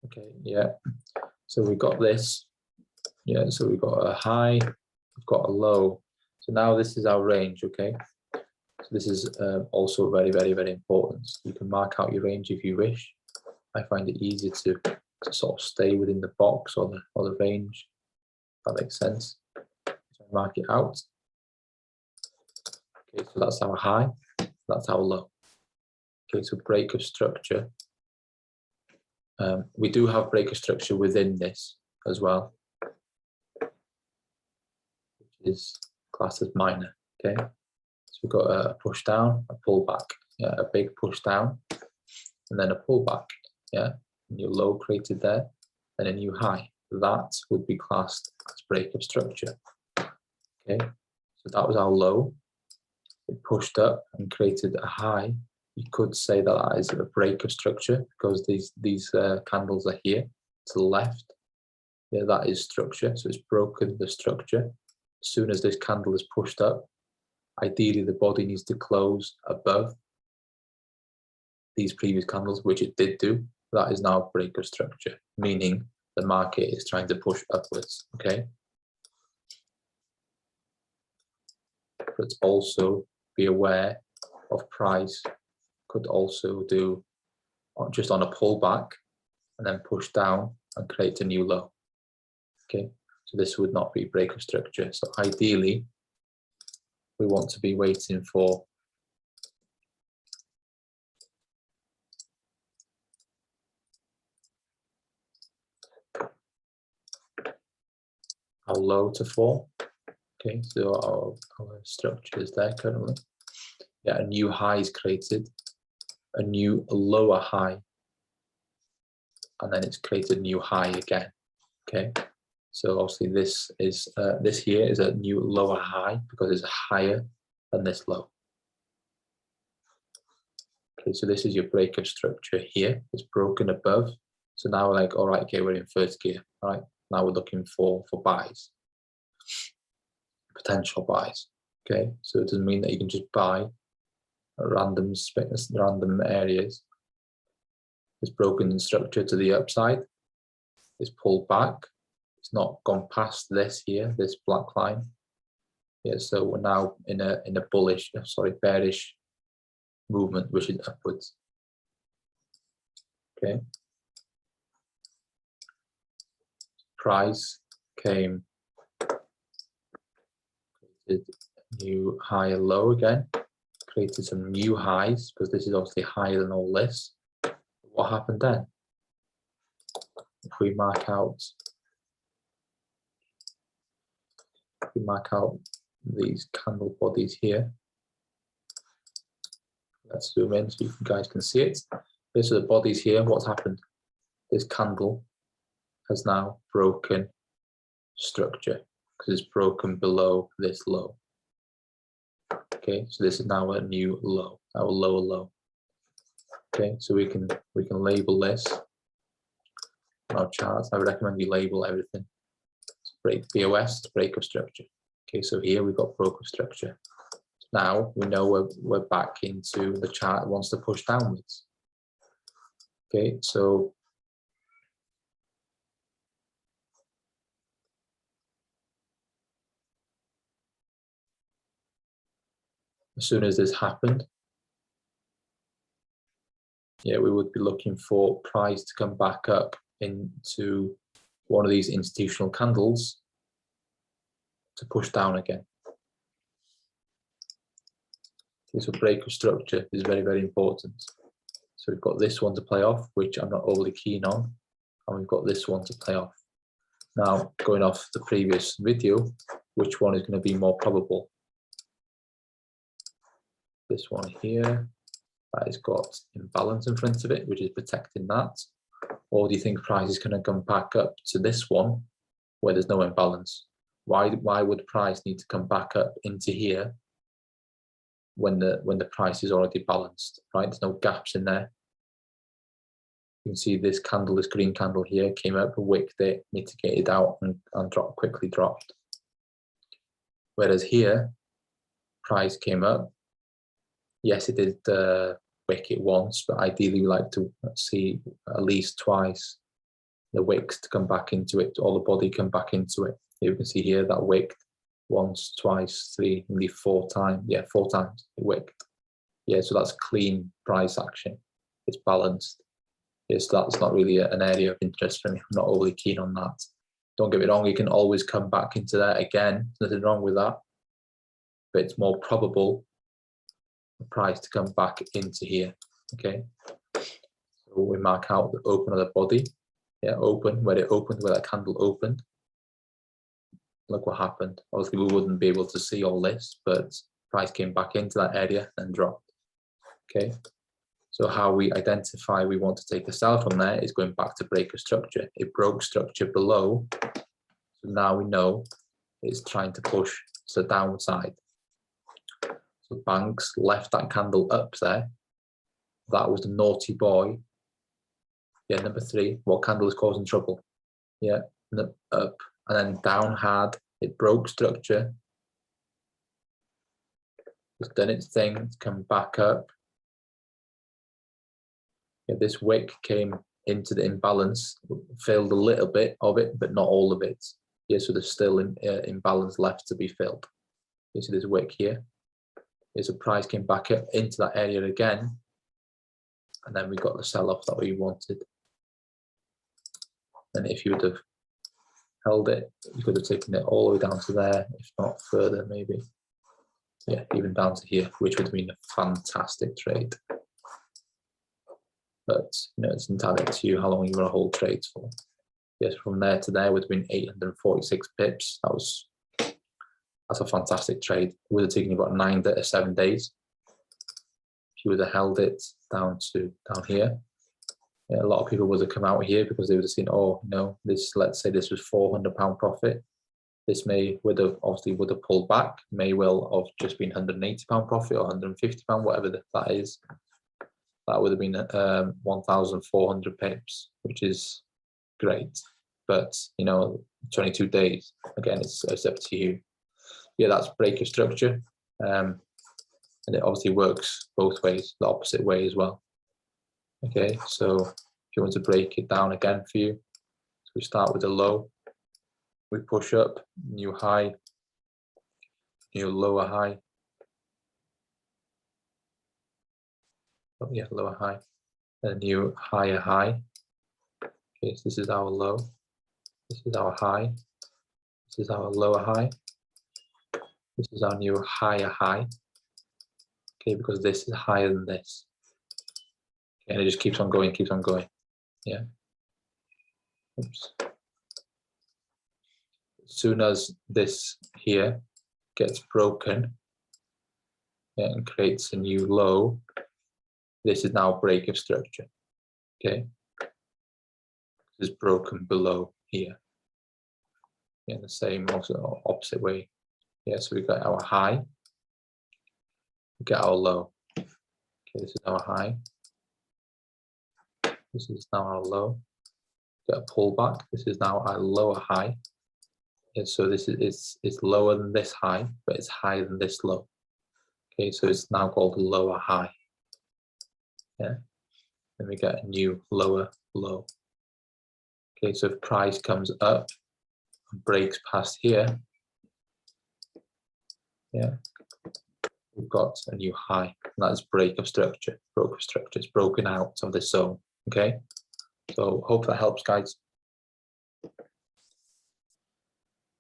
Okay, yeah. So we got this. Yeah, so we've got a high, we've got a low. So now this is our range, okay? So this is also very, very, very important. You can mark out your range if you wish. I find it easier to sort of stay within the box or the range. If that makes sense. So mark it out. Okay, so that's our high, that's our low. Okay, so break of structure. We do have break of structure within this as well, which is classed as minor. Okay, so we've got a push down, a pull back, yeah, a big push down, and then a pull back, yeah, a new low created there, and a new high. That would be classed as break of structure. Okay, so that was our low. It pushed up and created a high. You could say that that is a break of structure because these candles are here to the left. Yeah, that is structure. So it's broken the structure. As soon as this candle is pushed up, ideally the body needs to close above these previous candles, which it did do. That is now break of structure, meaning the market is trying to push upwards. Okay. But also be aware of price could also do just on a pullback and then push down and create a new low. Okay, so this would not be break of structure. So ideally, we want to be waiting for our low to fall. Okay, so our structure is there currently. Yeah, a new high is created, a new lower high, and then it's created a new high again. Okay, so obviously this is this here is a new lower high because it's higher than this low. Okay, so this is your break of structure here. It's broken above. So now we're like, all right, okay, we're in first gear. All right, now we're looking for buys, potential buys. Okay, so it doesn't mean that you can just buy at random areas. It's broken in structure to the upside. It's pulled back. It's not gone past this here, this black line. Yeah, so we're now in a bullish, bearish movement, which is upwards. Okay. Price came, created a new high and low again, created some new highs because this is obviously higher than all this. What happened then? If we mark out these candle bodies here, let's zoom in so you guys can see it. These are the bodies here. What's happened? This candle has now broken structure because it's broken below this low. Okay, so this is now a new low, our lower low. Okay, so we can label this on our charts. I would recommend you label everything. Break BOS, break of structure. Okay, so here we've got broke of structure. Now we know we're back into the chart that wants to push downwards. Okay, so as soon as this happened, yeah, we would be looking for price to come back up into one of these institutional candles to push down again. Okay, so break of structure is very, very important. So we've got this one to play off, which I'm not overly keen on, and we've got this one to play off. Now, going off the previous video, which one is going to be more probable? This one here, that has got imbalance in front of it, which is protecting that. Or do you think price is going to come back up to this one where there's no imbalance? Why would price need to come back up into here when the price is already balanced, right? There's no gaps in there. You can see this candle, this green candle here, came up, wicked it, mitigated out, and quickly dropped. Whereas here, price came up. Yes, it did wick it once, but ideally we like to see at least twice the wicks to come back into it, or the body come back into it. You can see here that wicked once, twice, three, maybe 4 times. Yeah, 4 times it wicked. Yeah, so that's clean price action. It's balanced. Yeah, so that's not really an area of interest for me. I'm not overly keen on that. Don't get me wrong, you can always come back into that again. There's nothing wrong with that. But it's more probable the price to come back into here. Okay. So we mark out the open of the body. Yeah, open, where it opened, where that candle opened. Look what happened. Obviously, we wouldn't be able to see all this, but price came back into that area and dropped. Okay. So how we identify we want to take a sell from there is going back to breaker structure. It broke structure below. So now we know it's trying to push to the downside. So banks left that candle up there. That was the naughty boy. Yeah, number 3. What candle is causing trouble? Yeah, up and then down hard. It broke structure. It's done its thing. It's come back up. Yeah, this wick came into the imbalance, filled a little bit of it, but not all of it. Yeah, so there's still imbalance left to be filled. You see this wick here. Here's a price came back up into that area again, and then we got the sell-off that we wanted. And if you would have held it, you could have taken it all the way down to there, if not further, maybe. Yeah, even down to here, which would have been a fantastic trade. But you know, it's entirely up to you how long you want to hold trades for. Yes, from there to there would have been 846 pips. That's a fantastic trade. It would have taken you about 9 to 7 days. If you would have held it down here, yeah, a lot of people would have come out here because they would have seen, oh, you know, this, let's say this was £400 profit. This would have pulled back, may well have just been £180 profit or £150, whatever that is. That would have been 1,400 pips, which is great. But, you know, 22 days, again, it's up to you. Yeah, that's breaker structure. And it obviously works both ways, the opposite way as well. Okay, so if you want to break it down again for you, so we start with a low. We push up, new high, new lower high. Oh, yeah, lower high, a new higher high. Okay, so this is our low. This is our high. This is our lower high. This is our new higher high. Okay, because this is higher than this. Okay, and it just keeps on going, keeps on going. Yeah. Oops. As soon as this here gets broken, yeah, and creates a new low, this is now break of structure. Okay. This is broken below here. In the same also opposite way. Yeah, so we've got our high, we get our low. Okay, this is our high. This is now our low. Get a pullback. This is now our lower high. Yeah, so this is it's lower than this high, but it's higher than this low. Okay, so it's now called a lower high. Yeah, then we get a new lower low. Okay, so if price comes up and breaks past here, yeah, we've got a new high, and that's break of structure. Broke of structure. It's broken out of this zone. Okay, so hope that helps, guys.